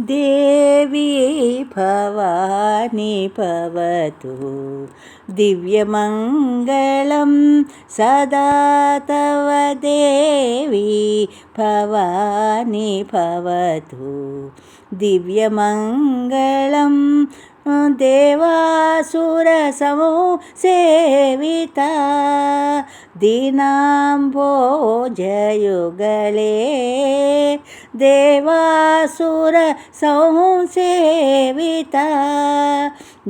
देवी भवानी भवतु दिव्यमङ्गलं सदा तव देवी भवानी भवतु दिव्यमङ्गलं देवासुरसंसेविता दीनाम्भोजयुगले देवासुरसंसेविता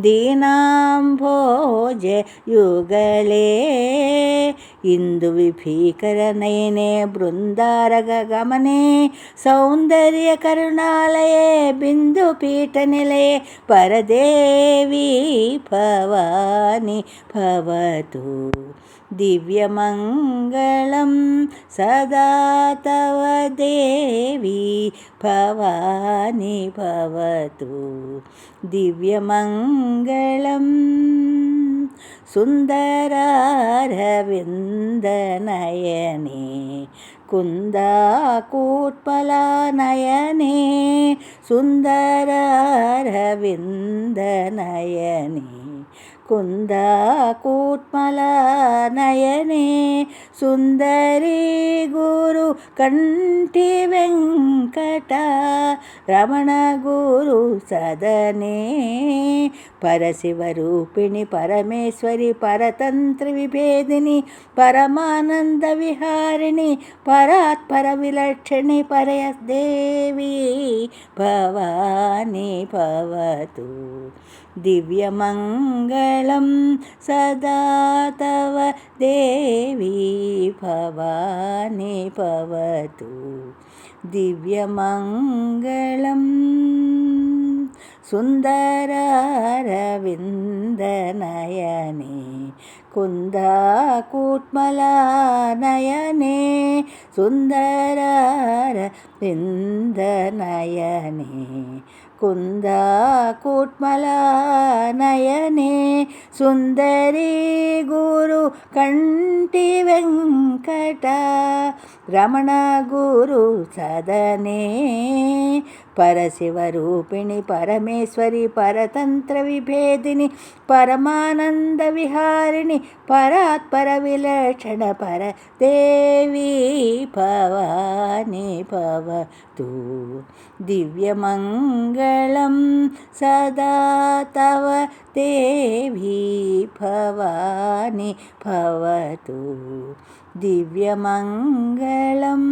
दीनाम्भोजयुगले इन्दुविभीकरनयने बृन्दारकगमने सौन्दर्यकरुणालये बिन्दुपीठनिलये परदेवी भवानी भवतु दिव्यमङ्गलं सदा तव देवी भवानी भवतु दिव्यमङ्गलं सुन्दरारविन्दनयने कुन्दाकुट्मलानयने सुन्दरारविन्दनयने कुन्दाकुट्मलानयने सुन्दरी गुरुकण्ठी वेङ्कट रमण गुरु सदने परशिवरूपिणि परमेश्वरि परतन्त्रविभेदिनि परमानन्दविहारिणि परात्परविलक्षणि परदेवी भवानी भवतु दिव्यमङ्गलं सदा तव देवी भवानी भवतु दिव्यमङ्गलं सुन्दरारविन्दनयने कुन्दाकुट्मलानयने सुन्दरारविन्दनयने कुन्दाकुट्मलानयने सुन्दरी गुरुकण्ठी वेङ्कट रमण गुरु सदने परशिवरूपिणि परमेश्वरि परतन्त्रविभेदिनि परमानन्दविहारिणि परात्परविलक्षण परदेवी भवानी भवतु दिव्यमङ्गलं सदा तव देवी भवानी भवतु दिव्यमङ्गलम्।